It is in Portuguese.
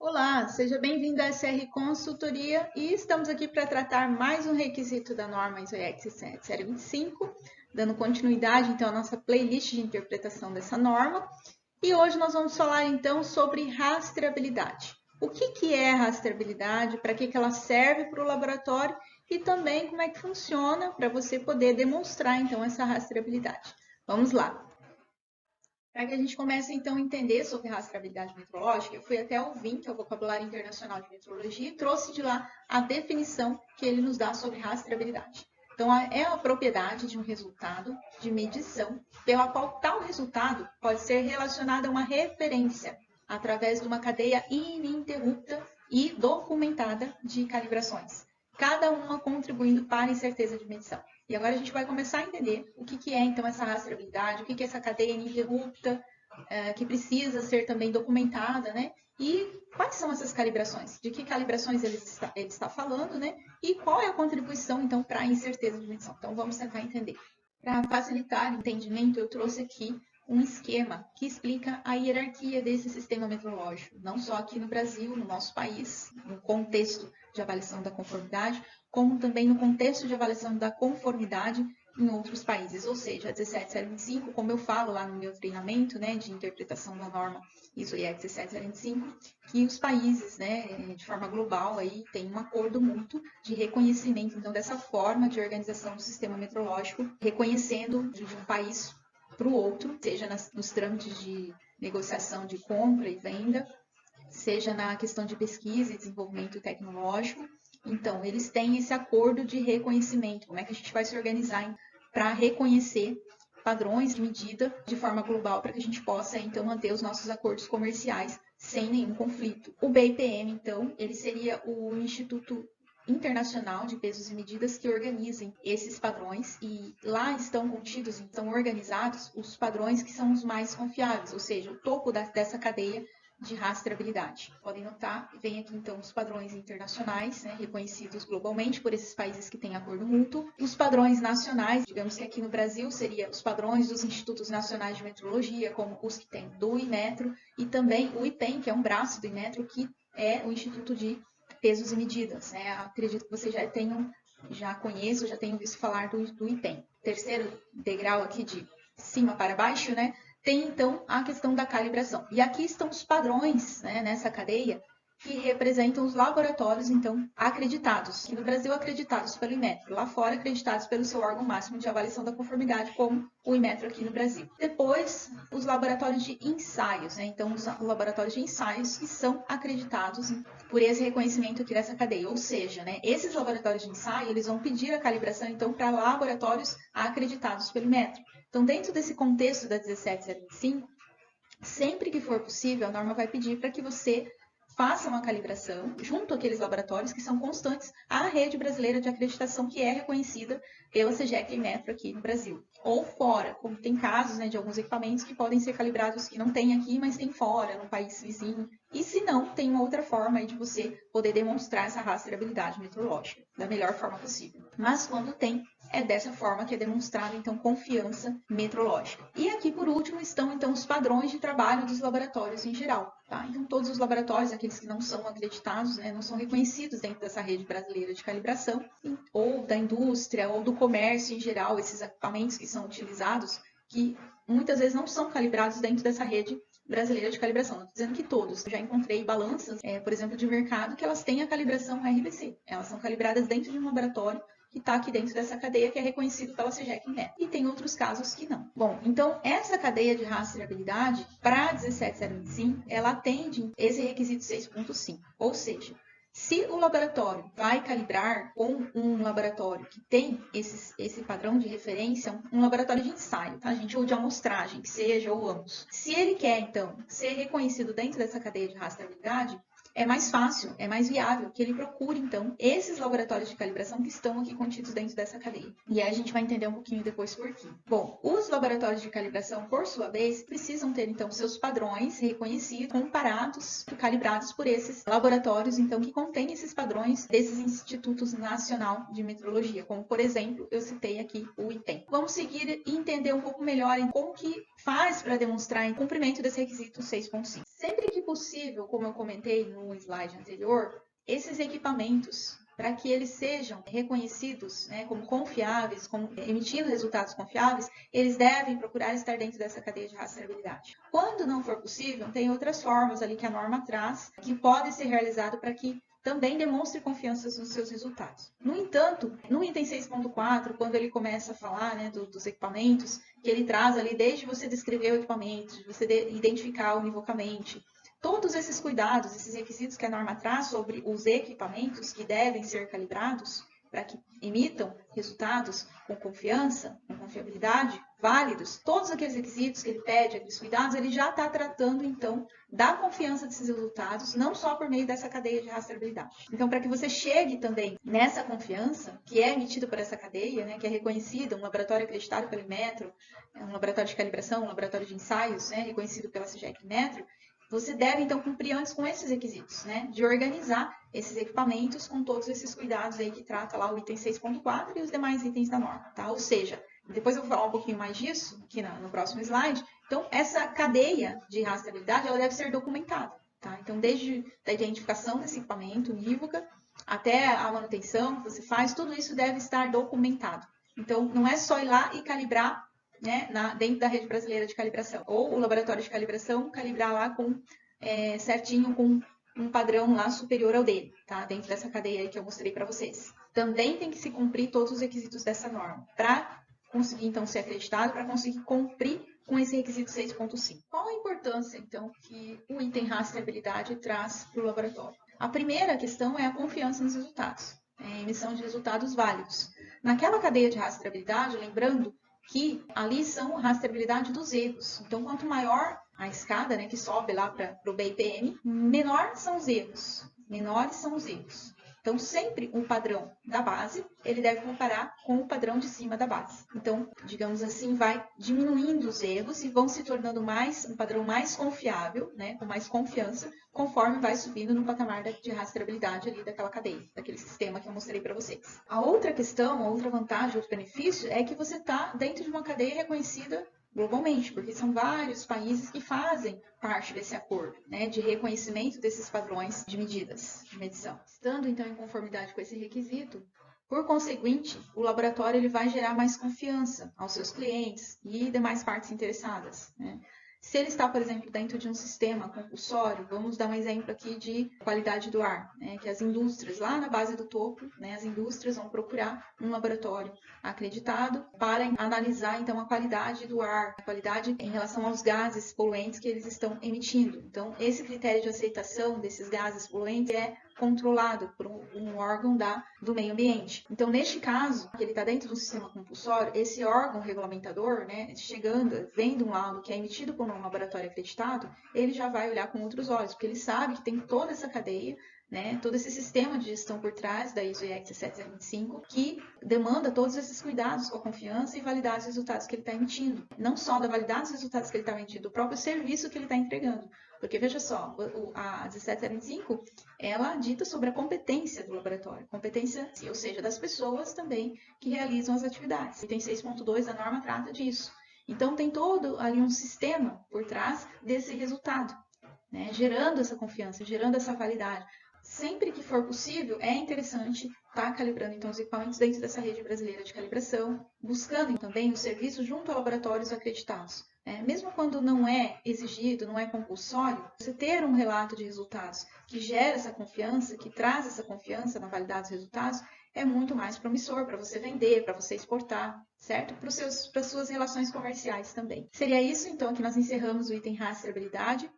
Olá, seja bem-vindo à SR Consultoria e estamos aqui para tratar mais um requisito da norma ISO IEC 67025, dando continuidade então à nossa playlist de interpretação dessa norma. E hoje nós vamos falar então sobre rastreabilidade. O que é rastreabilidade, para que ela serve para o laboratório e também como é que funciona para você poder demonstrar então essa rastreabilidade. Vamos lá. Para que a gente comece, então, a entender sobre rastreabilidade metrológica, eu fui até o VIM, que é o Vocabulário Internacional de Metrologia, e trouxe de lá a definição que ele nos dá sobre rastreabilidade. Então, é a propriedade de um resultado de medição, pela qual tal resultado pode ser relacionado a uma referência, através de uma cadeia ininterrupta e documentada de calibrações, cada uma contribuindo para a incerteza de medição. E agora a gente vai começar a entender o que é, então, essa rastreabilidade, o que é essa cadeia ininterrupta, que precisa ser também documentada, né? E quais são essas calibrações? De que calibrações ele está falando, né? E qual é a contribuição, então, para a incerteza de medição? Então, vamos tentar entender. Para facilitar o entendimento, eu trouxe aqui um esquema que explica a hierarquia desse sistema metrológico, não só aqui no Brasil, no nosso país, no contexto de avaliação da conformidade, como também no contexto de avaliação da conformidade em outros países. Ou seja, a 17025, como eu falo lá no meu treinamento, né, de interpretação da norma ISO IEC 17025, que os países, né, de forma global, aí, têm um acordo mútuo de reconhecimento, então, dessa forma de organização do sistema metrológico, reconhecendo de um país para o outro, seja nos trâmites de negociação de compra e venda, seja na questão de pesquisa e desenvolvimento tecnológico. Então, eles têm esse acordo de reconhecimento. Como é que a gente vai se organizar para reconhecer padrões de medida de forma global para que a gente possa, então, manter os nossos acordos comerciais sem nenhum conflito. O BIPM, então, ele seria o Instituto Internacional de Pesos e Medidas que organizem esses padrões e lá estão contidos, estão organizados os padrões que são os mais confiáveis, ou seja, o topo dessa cadeia de rastreabilidade. Podem notar, vem aqui então os padrões internacionais, né, reconhecidos globalmente por esses países que têm acordo mútuo. Os padrões nacionais, digamos que aqui no Brasil, seria os padrões dos Institutos Nacionais de Metrologia, como os que tem do Inmetro, e também o IPEM, que é um braço do Inmetro, que é o Instituto de Pesos e Medidas. Né? Acredito que vocês já conheçam, já tenham visto falar do IPEM. Terceiro degrau aqui de cima para baixo, né? Tem, então, a questão da calibração. E aqui estão os padrões, né, nessa cadeia, que representam os laboratórios, então, acreditados. Aqui no Brasil, acreditados pelo Inmetro. Lá fora, acreditados pelo seu órgão máximo de avaliação da conformidade, como o Inmetro aqui no Brasil. Depois, os laboratórios de ensaios, né? Então, os laboratórios de ensaios que são acreditados por esse reconhecimento aqui dessa cadeia. Ou seja, né, esses laboratórios de ensaio, eles vão pedir a calibração, então, para laboratórios acreditados pelo Inmetro. Então, dentro desse contexto da 17025, sempre que for possível, a norma vai pedir para que você faça uma calibração junto àqueles laboratórios que são constantes à rede brasileira de acreditação que é reconhecida pela CGEC e Inmetro aqui no Brasil. Ou fora, como tem casos, né, de alguns equipamentos que podem ser calibrados que não tem aqui, mas tem fora, no país vizinho. E se não, tem uma outra forma aí de você poder demonstrar essa rastreabilidade metrológica da melhor forma possível. Mas quando tem, é dessa forma que é demonstrada, então, confiança metrológica. E aqui, por último, estão, então, os padrões de trabalho dos laboratórios em geral. Tá? Então, todos os laboratórios, aqueles que não são acreditados, né, não são reconhecidos dentro dessa rede brasileira de calibração, ou da indústria, ou do comércio em geral, esses equipamentos que são utilizados, que muitas vezes não são calibrados dentro dessa rede brasileira de calibração. Não estou dizendo que todos. Eu já encontrei balanças, por exemplo, de mercado, que elas têm a calibração RBC. Elas são calibradas dentro de um laboratório que está aqui dentro dessa cadeia que é reconhecido pela CGEC e Inmetro. E tem outros casos que não. Bom, então essa cadeia de rastreabilidade para 17025, ela atende esse requisito 6.5, ou seja, se o laboratório vai calibrar com um laboratório que tem esse padrão de referência, um laboratório de ensaio, tá, gente? Ou de amostragem, que seja, ou ambos. Se ele quer, então, ser reconhecido dentro dessa cadeia de rastreabilidade, é mais fácil, é mais viável que ele procure, então, esses laboratórios de calibração que estão aqui contidos dentro dessa cadeia. E aí a gente vai entender um pouquinho depois por quê. Bom, os laboratórios de calibração, por sua vez, precisam ter, então, seus padrões reconhecidos, comparados, calibrados por esses laboratórios, então, que contêm esses padrões desses institutos nacional de metrologia, como, por exemplo, eu citei aqui o IPEM. Vamos seguir e entender um pouco melhor em como que faz para demonstrar o cumprimento desse requisito 6.5. Sempre que possível, como eu comentei no slide anterior, esses equipamentos, para que eles sejam reconhecidos, né, como confiáveis, como emitindo resultados confiáveis, eles devem procurar estar dentro dessa cadeia de rastreabilidade. Quando não for possível, tem outras formas ali que a norma traz, que podem ser realizadas para que também demonstre confiança nos seus resultados. No entanto, no item 6.4, quando ele começa a falar, né, dos equipamentos, que ele traz ali desde você descrever o equipamento, de você identificar univocamente, todos esses cuidados, esses requisitos que a norma traz sobre os equipamentos que devem ser calibrados para que emitam resultados com confiança, com confiabilidade, válidos, todos aqueles requisitos que ele pede, aqueles cuidados, ele já está tratando, então, da confiança desses resultados, não só por meio dessa cadeia de rastreabilidade. Então, para que você chegue também nessa confiança, que é emitida por essa cadeia, né, que é reconhecida, um laboratório acreditado pelo Inmetro, um laboratório de calibração, um laboratório de ensaios, né, reconhecido pela CGEC Inmetro, você deve, então, cumprir antes com esses requisitos, né? De organizar esses equipamentos com todos esses cuidados aí que trata lá o item 6.4 e os demais itens da norma, tá? Ou seja, depois eu vou falar um pouquinho mais disso aqui no próximo slide. Então, essa cadeia de rastreabilidade, ela deve ser documentada, tá? Então, desde a identificação desse equipamento unívoca até a manutenção que você faz, tudo isso deve estar documentado. Então, não é só ir lá e calibrar, né, dentro da rede brasileira de calibração, ou o laboratório de calibração calibrar lá com certinho com um padrão lá superior ao dele, tá? Dentro dessa cadeia aí que eu mostrei para vocês. Também tem que se cumprir todos os requisitos dessa norma para conseguir então ser acreditado, para conseguir cumprir com esse requisito 6.5. Qual a importância então que o item rastreabilidade traz para o laboratório? A primeira questão é a confiança nos resultados, a emissão de resultados válidos. Naquela cadeia de rastreabilidade, lembrando que ali são a rastreabilidade dos erros. Então, quanto maior a escada, né, que sobe lá para o BPM, menor são os erros, menores são os erros. Então, sempre o padrão da base, ele deve comparar com o padrão de cima da base. Então, digamos assim, vai diminuindo os erros e vão se tornando um padrão mais confiável, né, com mais confiança, conforme vai subindo no patamar de rastreabilidade ali daquela cadeia, daquele sistema que eu mostrei para vocês. A outra questão, a outra vantagem, outro benefício é que você está dentro de uma cadeia reconhecida globalmente, porque são vários países que fazem parte desse acordo, né, de reconhecimento desses padrões de medidas, de medição. Estando, então, em conformidade com esse requisito, por conseguinte, o laboratório ele vai gerar mais confiança aos seus clientes e demais partes interessadas, né? Se ele está, por exemplo, dentro de um sistema compulsório, vamos dar um exemplo aqui de qualidade do ar, né, que as indústrias, lá na base do topo, né, as indústrias vão procurar um laboratório acreditado para analisar, então, a qualidade do ar, a qualidade em relação aos gases poluentes que eles estão emitindo. Então, esse critério de aceitação desses gases poluentes é controlado por um órgão do meio ambiente. Então, neste caso, que ele está dentro do sistema compulsório, esse órgão regulamentador, né, chegando, vendo um laudo que é emitido por um laboratório acreditado, ele já vai olhar com outros olhos, porque ele sabe que tem toda essa cadeia, né, todo esse sistema de gestão por trás da ISO IEC 17025, que demanda todos esses cuidados com a confiança e validar os resultados que ele está emitindo. Não só da validar os resultados que ele está emitindo, do próprio serviço que ele está entregando. Porque, veja só, a 1725, ela dita sobre a competência do laboratório, competência, ou seja, das pessoas também que realizam as atividades. Item 6.2 da norma trata disso. Então, tem todo ali um sistema por trás desse resultado, né, gerando essa confiança, gerando essa validade. Sempre que for possível, é interessante estar calibrando então os equipamentos dentro dessa rede brasileira de calibração, buscando também o serviço junto a laboratórios acreditados. Mesmo quando não é exigido, não é compulsório, você ter um relato de resultados que gera essa confiança, que traz essa confiança na validade dos resultados, é muito mais promissor para você vender, para você exportar, certo? Para as suas relações comerciais também. Seria isso, então, que nós encerramos o item rastreabilidade.